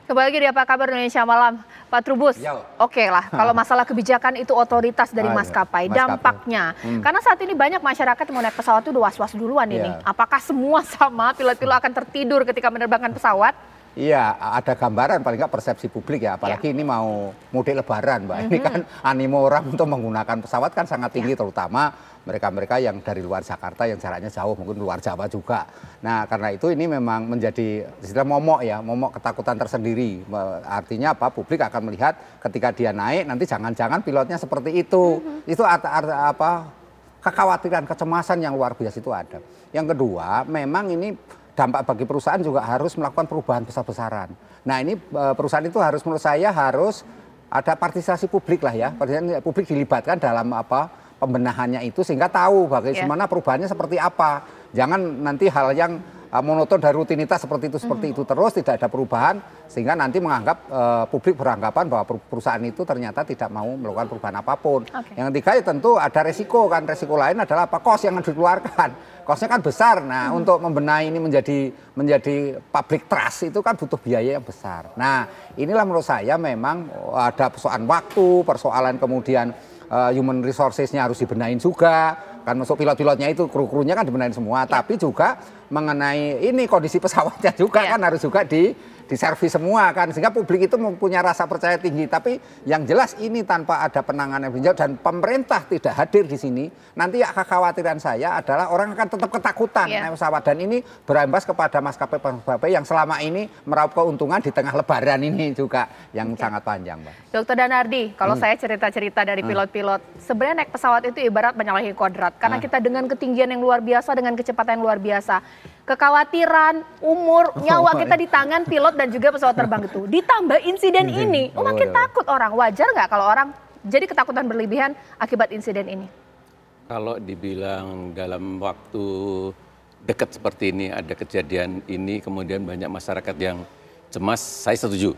Kembali lagi di Apa Kabar Indonesia Malam, Pak Trubus. Oke lah, kalau masalah kebijakan itu otoritas dari maskapai, dampaknya. Karena saat ini banyak masyarakat yang mau naik pesawat itu udah was-was duluan ini. Apakah semua sama pilot-pilot akan tertidur ketika menerbangkan pesawat? Iya, ada gambaran paling nggak persepsi publik ya, apalagi ini mau mudik lebaran, Mbak. Ini kan animo orang untuk menggunakan pesawat kan sangat tinggi, terutama mereka-mereka yang dari luar Jakarta yang jaraknya jauh, mungkin luar Jawa juga. Nah, karena itu ini memang menjadi istilah momok ya, momok ketakutan tersendiri. Artinya apa? Publik akan melihat ketika dia naik nanti jangan-jangan pilotnya seperti itu. Itu apa? Kekhawatiran, kecemasan yang luar biasa itu ada. Yang kedua, memang ini dampak bagi perusahaan juga harus melakukan perubahan besar-besaran. Nah, ini perusahaan itu harus, menurut saya harus ada partisipasi publik lah ya. Partisipasi publik dilibatkan dalam pembenahannya itu sehingga tahu bagaimana perubahannya seperti apa. Jangan nanti hal yang monoton dan rutinitas seperti itu terus, tidak ada perubahan sehingga nanti menganggap publik beranggapan bahwa perusahaan itu ternyata tidak mau melakukan perubahan apapun. Yang ketiga ya tentu ada resiko kan, resiko lain adalah apa, kos yang dikeluarkan. Kosnya kan besar. Nah, untuk membenahi ini menjadi public trust itu kan butuh biaya yang besar. Nah, inilah menurut saya memang ada persoalan waktu, persoalan kemudian human resources-nya harus dibenahin juga. Kan masuk pilot-pilotnya itu, kru-krunya kan dibenahin semua. Tapi juga mengenai ini kondisi pesawatnya juga kan harus juga diservis semua kan, sehingga publik itu mempunyai rasa percaya tinggi. Tapi yang jelas ini tanpa ada penanganan yang dan pemerintah tidak hadir di sini, nanti kekhawatiran saya adalah orang akan tetap ketakutan naik pesawat, dan ini berimbas kepada maskapai yang selama ini meraup keuntungan di tengah lebaran ini juga yang sangat panjang, Mbak. Dokter Danardi, kalau saya cerita-cerita dari pilot-pilot, sebenarnya naik pesawat itu ibarat menyalahi kodrat, karena kita dengan ketinggian yang luar biasa, dengan kecepatan yang luar biasa. Kekhawatiran, umur, nyawa kita di tangan pilot dan juga pesawat terbang itu. Ditambah insiden ini, makin takut orang. Wajar nggak kalau orang jadi ketakutan berlebihan akibat insiden ini? Kalau dibilang dalam waktu dekat seperti ini, ada kejadian ini, kemudian banyak masyarakat yang cemas, saya setuju.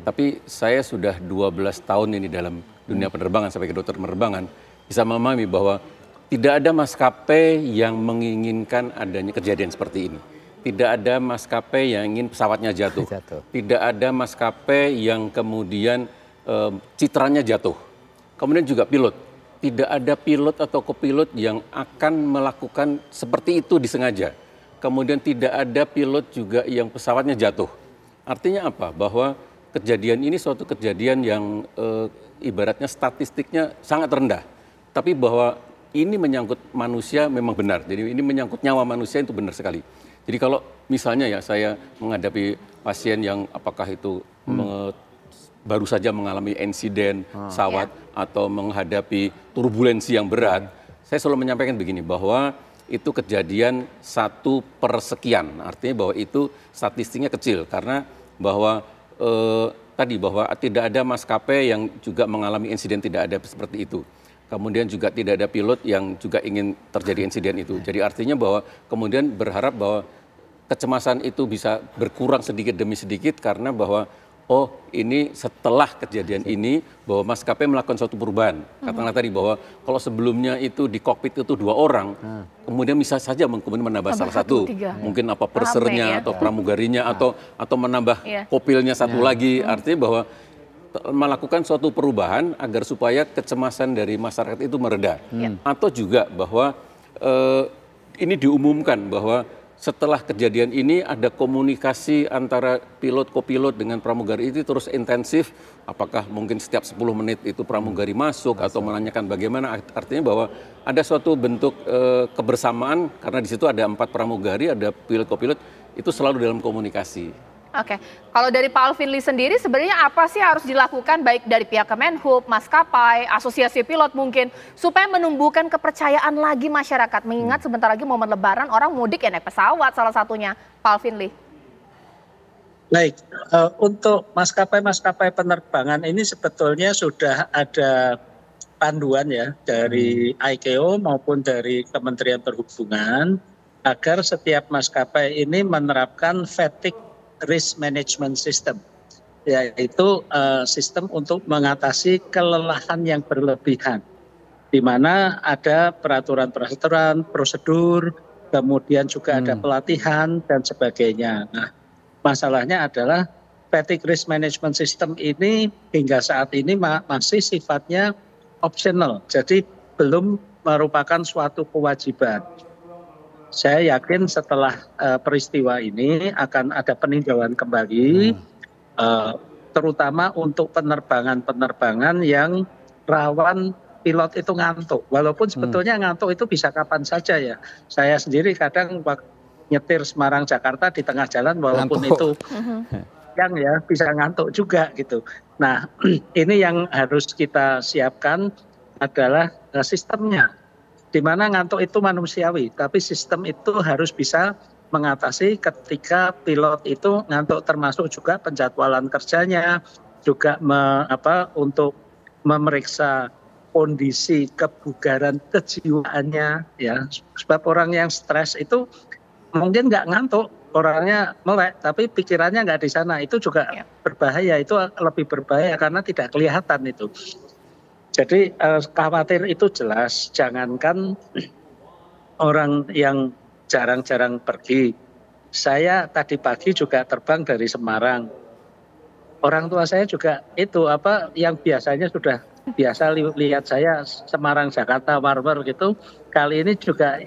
Tapi saya sudah 12 tahun ini dalam dunia penerbangan, sebagai dokter penerbangan, bisa memahami bahwa tidak ada maskapai yang menginginkan adanya kejadian seperti ini. Tidak ada maskapai yang ingin pesawatnya jatuh. Tidak ada maskapai yang kemudian citranya jatuh. Kemudian juga pilot. Tidak ada pilot atau kopilot yang akan melakukan seperti itu disengaja. Kemudian tidak ada pilot juga yang pesawatnya jatuh. Artinya apa? Bahwa kejadian ini suatu kejadian yang ibaratnya statistiknya sangat rendah. Tapi bahwa ini menyangkut manusia memang benar. Jadi ini menyangkut nyawa manusia itu benar sekali. Jadi kalau misalnya ya saya menghadapi pasien yang apakah itu baru saja mengalami insiden pesawat atau menghadapi turbulensi yang berat, saya selalu menyampaikan begini, bahwa itu kejadian 1/sekian. Artinya bahwa itu statistiknya kecil, karena bahwa tadi bahwa tidak ada maskapai yang juga mengalami insiden, tidak ada seperti itu. Kemudian juga tidak ada pilot yang juga ingin terjadi insiden itu. Jadi artinya bahwa kemudian berharap bahwa kecemasan itu bisa berkurang sedikit demi sedikit, karena bahwa ini setelah kejadian ini bahwa maskapai melakukan suatu perubahan. Katakanlah tadi bahwa kalau sebelumnya itu di kokpit itu 2 orang, kemudian bisa saja kemudian menambah salah satu, mungkin apa pursernya atau pramugarinya atau menambah kopilnya satu lagi. Artinya bahwa melakukan suatu perubahan agar supaya kecemasan dari masyarakat itu mereda. Atau juga bahwa ini diumumkan bahwa setelah kejadian ini ada komunikasi antara pilot, kopilot dengan pramugari itu terus intensif. Apakah mungkin setiap 10 menit itu pramugari masuk atau menanyakan bagaimana. Artinya bahwa ada suatu bentuk kebersamaan, karena di situ ada 4 pramugari, ada pilot, kopilot, itu selalu dalam komunikasi. Oke, kalau dari Pak Alvin Lee sendiri sebenarnya apa sih harus dilakukan baik dari pihak Kemenhub, maskapai, asosiasi pilot mungkin, supaya menumbuhkan kepercayaan lagi masyarakat, mengingat sebentar lagi momen lebaran orang mudik ya naik pesawat salah satunya, Pak Alvin Lee. Baik, untuk maskapai-maskapai penerbangan ini sebetulnya sudah ada panduan ya dari ICAO maupun dari Kementerian Perhubungan agar setiap maskapai ini menerapkan fatigue risk management system, yaitu sistem untuk mengatasi kelelahan yang berlebihan, di mana ada peraturan-peraturan, prosedur, kemudian juga ada pelatihan dan sebagainya. Nah, masalahnya adalah fatigue risk management system ini hingga saat ini masih sifatnya optional, jadi belum merupakan suatu kewajiban. Saya yakin setelah peristiwa ini akan ada peninjauan kembali, terutama untuk penerbangan-penerbangan yang rawan pilot itu ngantuk. Walaupun sebetulnya ngantuk itu bisa kapan saja ya. Saya sendiri kadang nyetir Semarang Jakarta di tengah jalan walaupun ngantuk. Itu yang ya bisa ngantuk juga gitu. Nah ini yang harus kita siapkan adalah sistemnya. Di mana ngantuk itu manusiawi, tapi sistem itu harus bisa mengatasi ketika pilot itu ngantuk, termasuk juga penjadwalan kerjanya, juga untuk memeriksa kondisi kebugaran kejiwaannya, ya. Sebab orang yang stres itu mungkin nggak ngantuk, orangnya melek, tapi pikirannya nggak di sana, itu juga berbahaya, itu lebih berbahaya karena tidak kelihatan itu. Jadi khawatir itu jelas, jangankan orang yang jarang-jarang pergi. Saya tadi pagi juga terbang dari Semarang. Orang tua saya juga itu yang biasanya sudah biasa lihat saya Semarang Jakarta warmer gitu. Kali ini juga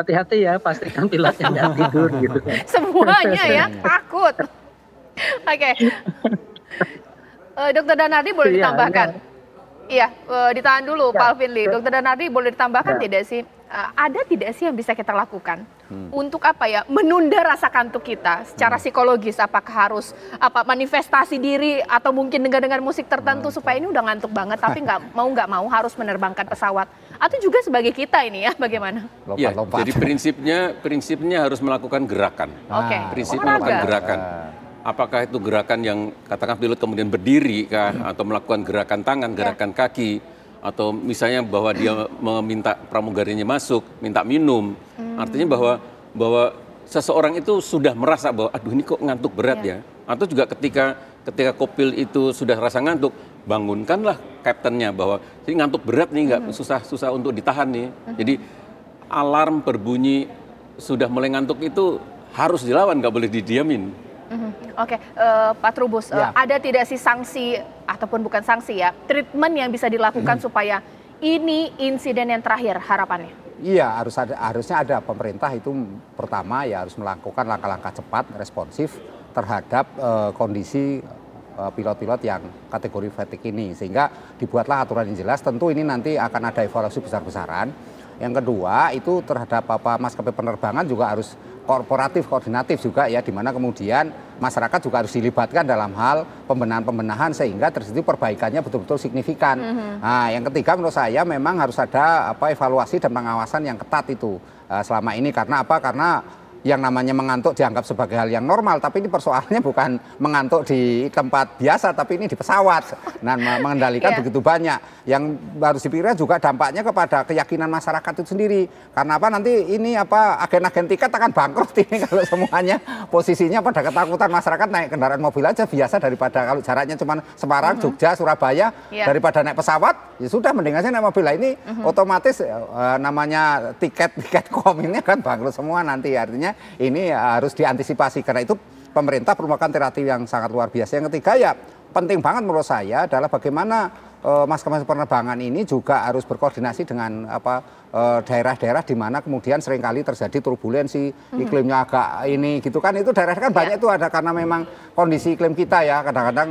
hati-hati ya, pastikan pilotnya nggak tidur gitu. Semuanya ya takut. Oke. Dokter Danardi boleh ditambahkan? Iya, ditahan dulu Pak Alvin Lee. Dokter Danardi boleh ditambahkan tidak sih? Ada tidak sih yang bisa kita lakukan untuk menunda rasa kantuk kita secara psikologis? Apakah harus manifestasi diri atau mungkin dengar musik tertentu supaya ini udah ngantuk banget tapi nggak mau harus menerbangkan pesawat? Atau juga sebagai kita ini ya bagaimana? Ya, jadi prinsipnya harus melakukan gerakan. Prinsip melakukan gerakan. Apakah itu gerakan yang katakan pilot kemudian berdiri kah, atau melakukan gerakan tangan, gerakan kaki, atau misalnya bahwa dia meminta pramugarinya masuk, minta minum. Artinya bahwa seseorang itu sudah merasa bahwa aduh ini kok ngantuk berat ya. Atau juga ketika kopil itu sudah rasa ngantuk, bangunkanlah kaptennya bahwa ini ngantuk berat nih, nggak susah untuk ditahan nih. Jadi alarm berbunyi sudah mulai ngantuk itu harus dilawan, nggak boleh didiamin. Oke, Pak Trubus, ada tidak sih sanksi ataupun bukan sanksi ya, treatment yang bisa dilakukan supaya ini insiden yang terakhir harapannya? Iya, harusnya ada. Pemerintah itu pertama ya harus melakukan langkah-langkah cepat, responsif terhadap kondisi pilot-pilot yang kategori fatigue ini, sehingga dibuatlah aturan yang jelas. Tentu ini nanti akan ada evaluasi besar-besaran. Yang kedua itu terhadap maskapai penerbangan juga harus korporatif, koordinatif juga ya, di mana kemudian masyarakat juga harus dilibatkan dalam hal pembenahan sehingga terjadi perbaikannya betul-betul signifikan. Nah, yang ketiga menurut saya memang harus ada evaluasi dan pengawasan yang ketat itu selama ini. Karena Karena yang namanya mengantuk dianggap sebagai hal yang normal, tapi ini persoalannya bukan mengantuk di tempat biasa, tapi ini di pesawat. Nah, mengendalikan begitu banyak. Yang harus dipikirkan juga dampaknya kepada keyakinan masyarakat itu sendiri. Karena nanti ini agen-agen tiket akan bangkrut ini kalau semuanya posisinya pada ketakutan masyarakat naik kendaraan mobil aja biasa daripada kalau jaraknya cuma Semarang, Jogja, Surabaya, daripada naik pesawat, ya sudah mendingan naik mobil. Lah ini otomatis namanya tiket kom ini akan bangkrut semua nanti. Artinya ini harus diantisipasi, karena itu pemerintah perlu melakukan terapi yang sangat luar biasa. Yang ketiga ya penting banget menurut saya adalah bagaimana maskapai penerbangan ini juga harus berkoordinasi dengan daerah-daerah di mana kemudian seringkali terjadi turbulensi, iklimnya agak ini gitu kan, itu daerah kan banyak itu ada karena memang kondisi iklim kita ya kadang-kadang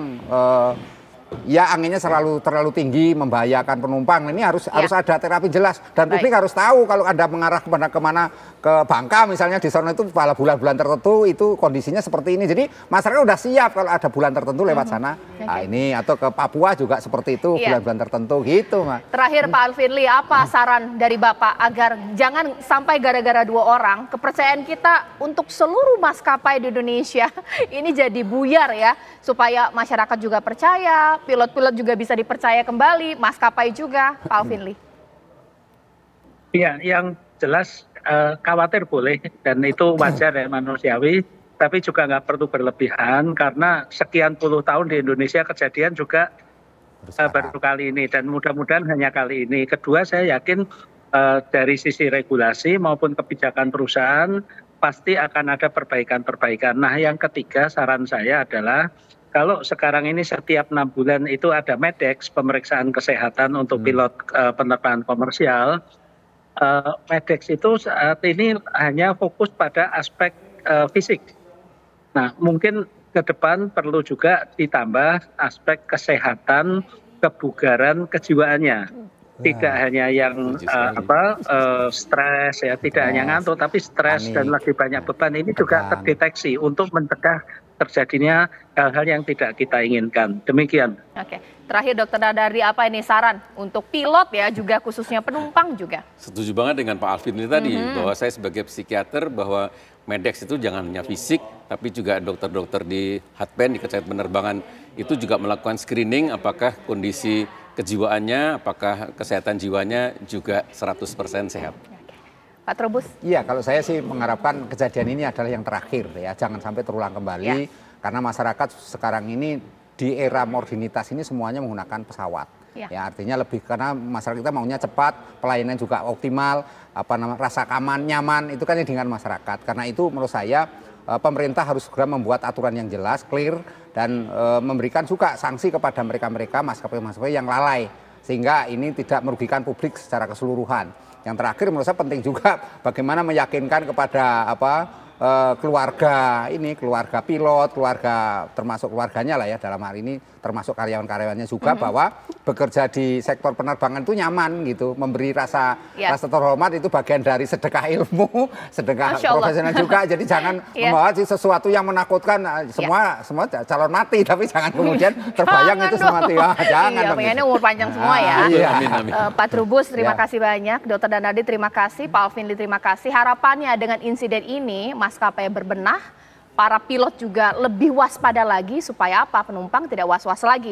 ya anginnya terlalu tinggi membahayakan penumpang. Ini harus ada terapi jelas dan publik harus tahu kalau Anda mengarah kemana ke Bangka misalnya di sana itu pada bulan-bulan tertentu itu kondisinya seperti ini. Jadi masyarakat udah siap kalau ada bulan tertentu lewat sana. Nah, ini atau ke Papua juga seperti itu bulan-bulan tertentu gitu, Mas. Terakhir Pak Alvin Lee, apa saran dari Bapak agar jangan sampai gara-gara 2 orang kepercayaan kita untuk seluruh maskapai di Indonesia ini jadi buyar ya, supaya masyarakat juga percaya, pilot-pilot juga bisa dipercaya kembali, maskapai juga, Pak Alvin Lee? Iya, yang jelas khawatir boleh dan itu wajar ya, manusiawi, tapi juga nggak perlu berlebihan karena sekian puluh tahun di Indonesia kejadian juga baru kali ini dan mudah-mudahan hanya kali ini. Kedua, saya yakin dari sisi regulasi maupun kebijakan perusahaan pasti akan ada perbaikan-perbaikan. Nah, yang ketiga saran saya adalah kalau sekarang ini setiap 6 bulan itu ada MEDEX, pemeriksaan kesehatan untuk pilot penerbangan komersial. MEDEX itu saat ini hanya fokus pada aspek fisik. Nah, mungkin ke depan perlu juga ditambah aspek kesehatan, kebugaran, kejiwaannya. Tidak hanya yang stres ya, tidak hanya ngantuk, tapi stres dan lagi banyak beban ini juga terdeteksi untuk mencegah terjadinya hal-hal yang tidak kita inginkan. Demikian. Oke, terakhir Dokter Dadari, apa ini saran untuk pilot ya, juga khususnya penumpang juga? Setuju banget dengan Pak Alvin ini tadi, bahwa saya sebagai psikiater bahwa MEDEX itu jangan hanya fisik, tapi juga dokter-dokter di Hatpen, di kesehatan penerbangan itu juga melakukan screening apakah kondisi kejiwaannya, apakah kesehatan jiwanya juga 100% sehat. Pak Trubus? Iya, kalau saya sih mengharapkan kejadian ini adalah yang terakhir ya, jangan sampai terulang kembali karena masyarakat sekarang ini di era modernitas ini semuanya menggunakan pesawat. Ya, artinya lebih karena masyarakat kita maunya cepat, pelayanan juga optimal, rasa aman, nyaman itu kan yang dengan masyarakat. Karena itu menurut saya pemerintah harus segera membuat aturan yang jelas, clear, dan memberikan juga sanksi kepada mereka-mereka maskapai-maskapai yang lalai. Sehingga ini tidak merugikan publik secara keseluruhan. Yang terakhir menurut saya penting juga bagaimana meyakinkan kepada keluarga pilot, keluarga termasuk keluarganya lah ya dalam hal ini termasuk karyawan-karyawannya juga bahwa bekerja di sektor penerbangan itu nyaman gitu, memberi rasa terhormat itu bagian dari sedekah ilmu, sedekah profesional juga. Jadi jangan membawa sesuatu yang menakutkan semua calon mati, tapi jangan kemudian terbayang itu semua jangan. Iya, pengennya umur panjang semua ya. Amin. Pak Trubus terima kasih banyak, Dokter Danadi terima kasih, Pak Alvin terima kasih. Harapannya dengan insiden ini maskapai berbenah, para pilot juga lebih waspada lagi supaya apa? Penumpang tidak was-was lagi.